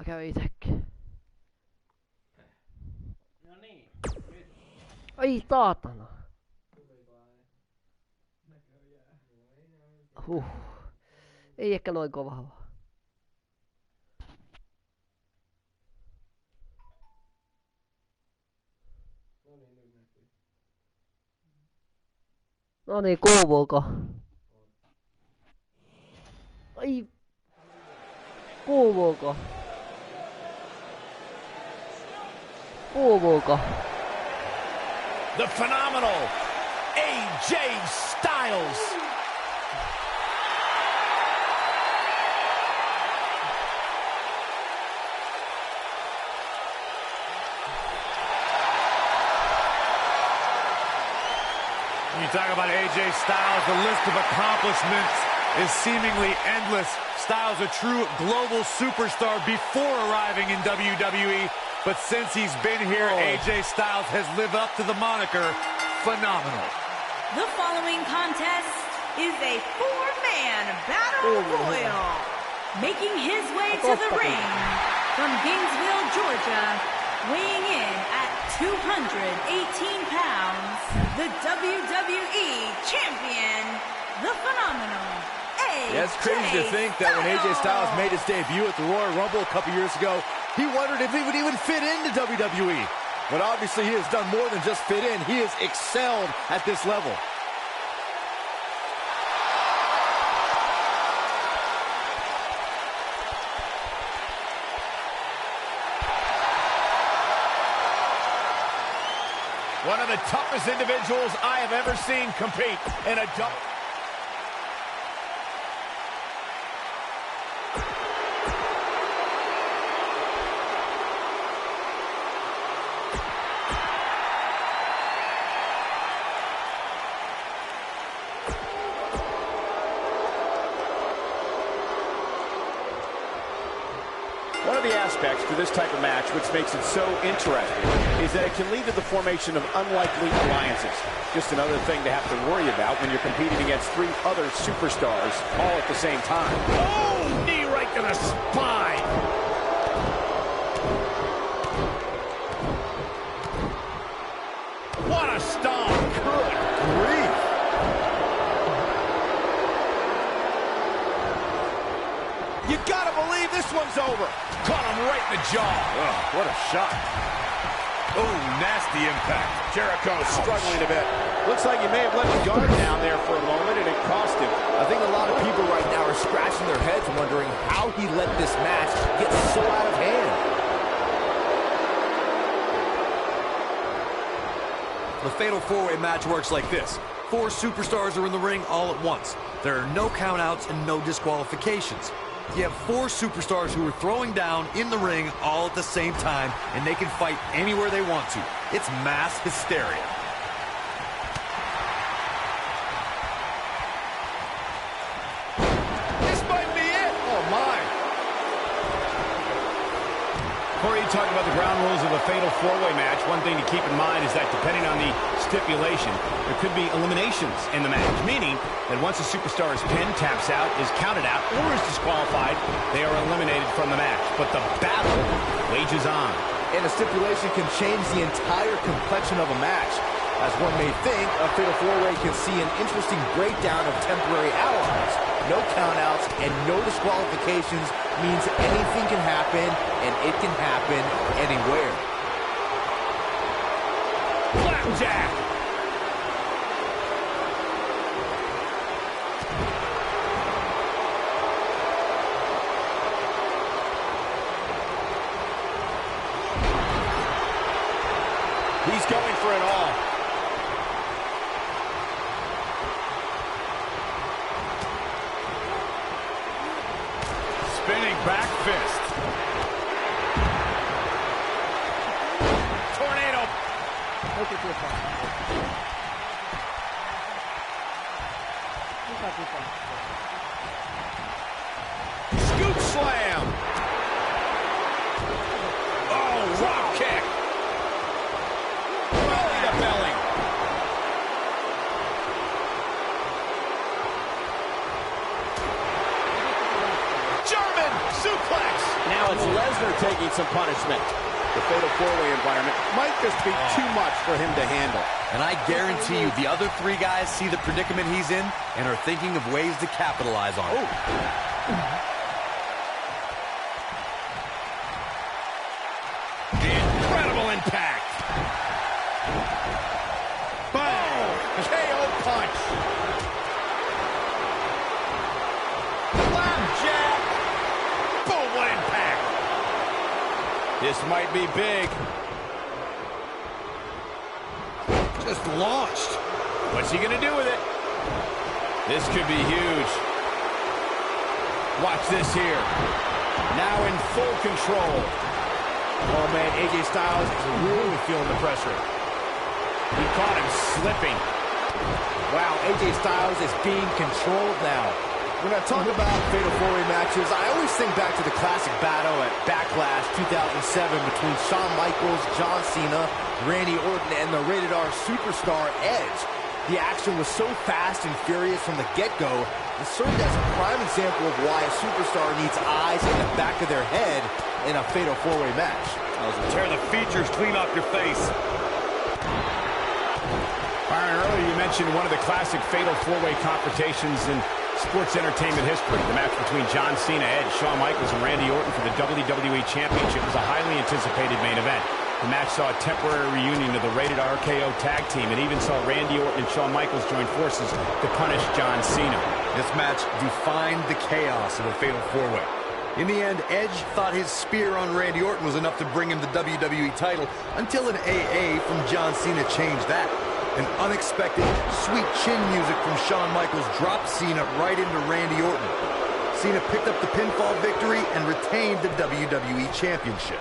Mä käyn itekin. No niin. Ai taatana. Ei ehkä noin kovaa. No niin, kuuluuko? Ai. Kuuluuko? Kuuluuko? The phenomenal AJ Styles. When you talk about AJ Styles, the list of accomplishments is seemingly endless. Styles a true global superstar before arriving in WWE, but since he's been here, AJ Styles has lived up to the moniker phenomenal. The following contest is a four-man battle royal. Making his way to the ring from Gainesville, Georgia, weighing in at 218 pounds, the WWE Champion, the phenomenal AJ Yeah, it's crazy to think that when AJ Styles made his debut at the Royal Rumble a couple years ago, he wondered if he would even fit into WWE. But obviously he has done more than just fit in. He has excelled at this level. One of the toughest individuals I have ever seen compete in a double. One of the aspects to this type of match which makes it so interesting is that it can lead to the formation of unlikely alliances. Just another thing to have to worry about when you're competing against three other superstars all at the same time. Oh, knee right to the spine. What a stomp. Good grief. You gotta believe this one's over. Caught him right in the jaw. Oh, what a shot. Oh, nasty impact. Jericho struggling a bit. Looks like he may have let the guard down there for a moment, and it cost him. I think a lot of people right now are scratching their heads wondering how he let this match get so out of hand. The Fatal 4-Way match works like this. 4 superstars are in the ring all at once. There are no countouts and no disqualifications. You have 4 superstars who are throwing down in the ring all at the same time, and they can fight anywhere they want to. It's mass hysteria. This might be it. Oh, my. Corey, you talked about the ground rules of a Fatal 4-Way match. One thing to keep in mind is that depending on the stipulation, there could be eliminations in the match, meaning that once a superstar is pinned, taps out, is counted out, or is disqualified, they are eliminated from the match. But the battle wages on. And a stipulation can change the entire complexion of a match. As one may think, a Fatal 4-Way can see an interesting breakdown of temporary allies. No countouts and no disqualifications means anything can happen, and it can happen anywhere. Flapjack! He's going for it all. Spinning back fist. Tornado. Scoop slam. Oh, drop kick. Belly to belly. German suplex. Now a it's Lesnar taking some punishment. The fatal four-way environment might just be too much for him to handle. And I guarantee you the other three guys see the predicament he's in and are thinking of ways to capitalize on it. Incredible impact. Boom! KO punch. Flapjack. Boom, what impact. This might be big. Just launched. What's he gonna do with it? This could be huge. Watch this here. Now in full control. Oh man, AJ Styles is really feeling the pressure. He caught him slipping. Wow, AJ Styles is being controlled now. When I talk about fatal four-way matches, I always think back to the classic battle at Backlash 2007 between Shawn Michaels, John Cena, Randy Orton, and the Rated R superstar Edge. The action was so fast and furious from the get-go, it served as a prime example of why a superstar needs eyes in the back of their head in a fatal four-way match. Tear the features clean off your face. Byron, earlier you mentioned one of the classic fatal four-way confrontations in sports entertainment history. The match between John Cena, Edge, Shawn Michaels, and Randy Orton for the WWE Championship was a highly anticipated main event. The match saw a temporary reunion of the Rated RKO tag team and even saw Randy Orton and Shawn Michaels join forces to punish John Cena. This match defined the chaos of a fatal four-way. In the end, Edge thought his spear on Randy Orton was enough to bring him the WWE title until an AA from John Cena changed that. An unexpected sweet chin music from Shawn Michaels dropped Cena right into Randy Orton. Cena picked up the pinfall victory and retained the WWE Championship.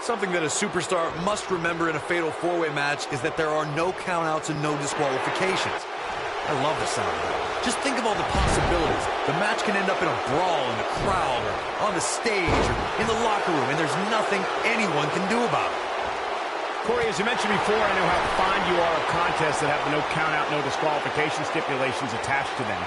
Something that a superstar must remember in a fatal four-way match is that there are no countouts and no disqualifications. I love the sound of that. Just think of all the possibilities. The match can end up in a brawl in the crowd or on the stage or in the locker room, and there's nothing anyone can do about it. Corey, as you mentioned before, I know how fond you are of contests that have no count-out, no disqualification stipulations attached to them.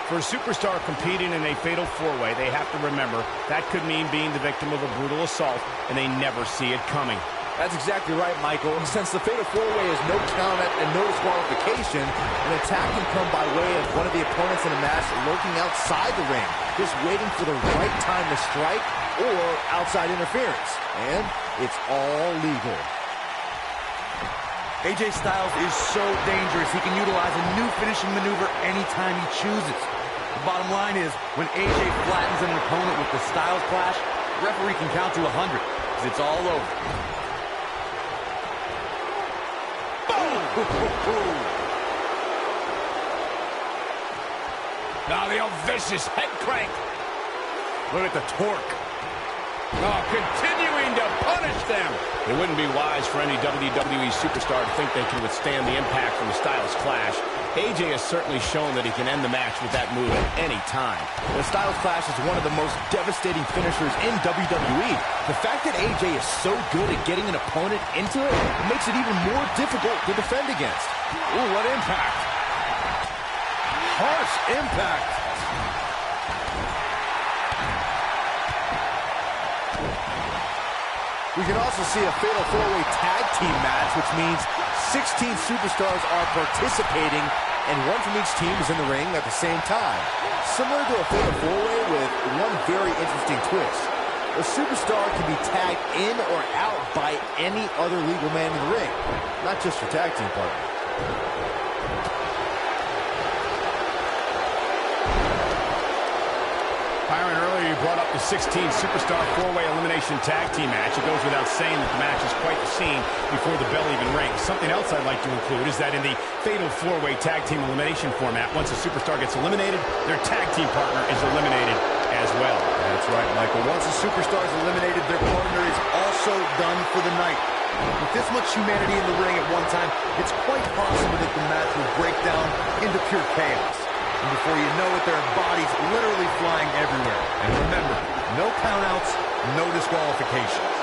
For a superstar competing in a fatal four-way, they have to remember that could mean being the victim of a brutal assault, and they never see it coming. That's exactly right, Michael. Since the fatal four-way is no count-out and no disqualification, an attack can come by way of one of the opponents in a match lurking outside the ring, just waiting for the right time to strike or outside interference. And it's all legal. AJ Styles is so dangerous, he can utilize a new finishing maneuver anytime he chooses. The bottom line is, when AJ flattens an opponent with the Styles Clash, the referee can count to 100, because it's all over. Boom! Now the old vicious head crank. Look at the torque. Oh, continuing to punish them. It wouldn't be wise for any WWE superstar to think they can withstand the impact from the Styles Clash. AJ has certainly shown that he can end the match with that move at any time. The Styles Clash is one of the most devastating finishers in WWE. The fact that AJ is so good at getting an opponent into it makes it even more difficult to defend against. Ooh, what impact. Harsh impact. We can also see a fatal four-way tag team match, which means 16 superstars are participating, and one from each team is in the ring at the same time. Similar to a fatal four-way with one very interesting twist. A superstar can be tagged in or out by any other legal man in the ring, not just your tag team partner. Byron, earlier you brought up the 16 superstar four-way elimination tag team match. It goes without saying that the match is quite the scene before the bell even rings. Something else I'd like to include is that in the fatal four-way tag team elimination format, once a superstar gets eliminated, their tag team partner is eliminated as well. That's right, Michael. Once a superstar is eliminated, their partner is also done for the night. With this much humanity in the ring at one time, it's quite possible that the match will break down into pure chaos. And before you know it, there are bodies literally flying everywhere. And remember, no countouts, no disqualifications.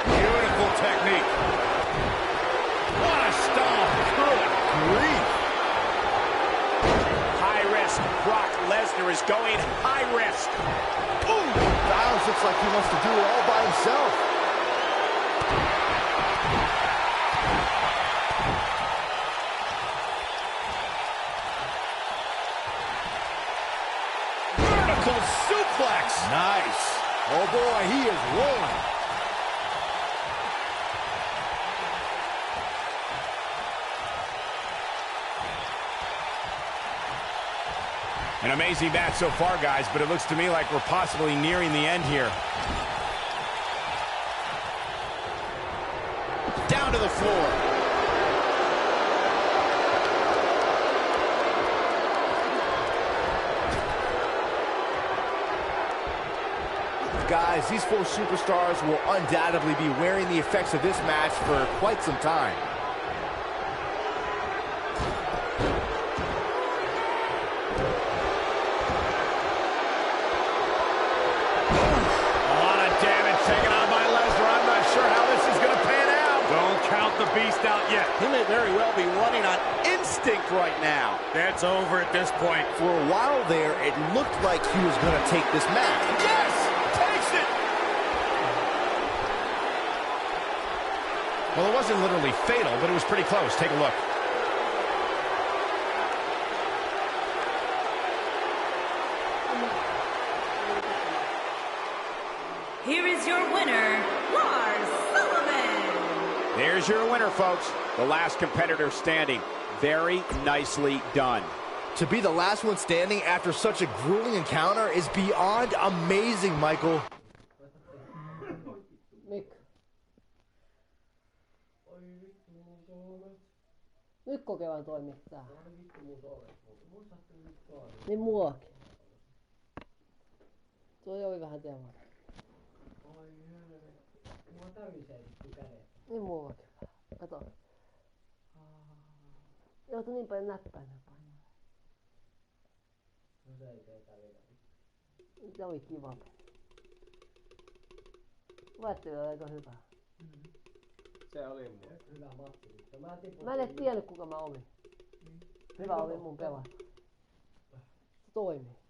Beautiful technique. What a stomp. Good grief. High risk, this. Brock Lesnar is going high risk. Ooh! Styles looks like he wants to do it all by himself. Vertical suplex. Nice. Oh boy, he is rolling. An amazing match so far, guys, but it looks to me like we're possibly nearing the end here. Down to the floor. Guys, these four superstars will undoubtedly be wearing the effects of this match for quite some time. Beast out yet. He may very well be running on instinct right now. That's over at this point. For a while there, it looked like he was going to take this match. Yes! Takes it! Well, it wasn't literally fatal, but it was pretty close. Take a look. Here is your winner, Lars Sullivan. There's your winner, folks. The last competitor standing. Very nicely done. To be the last one standing after such a grueling encounter is beyond amazing, Michael. Nyt kokeillaan toimittaa. Niin muakin. Tuo oli vähän tehoa. Niin muakin. Kato. Joutui niin paljon näppäimään painoa. Se oli kiva. Luetteli oli aika hyvä. Se oli mun hyvä matsi. Mä en edes tiennyt kuka mä olin. Hyvä oli mun pelata. Se toimii.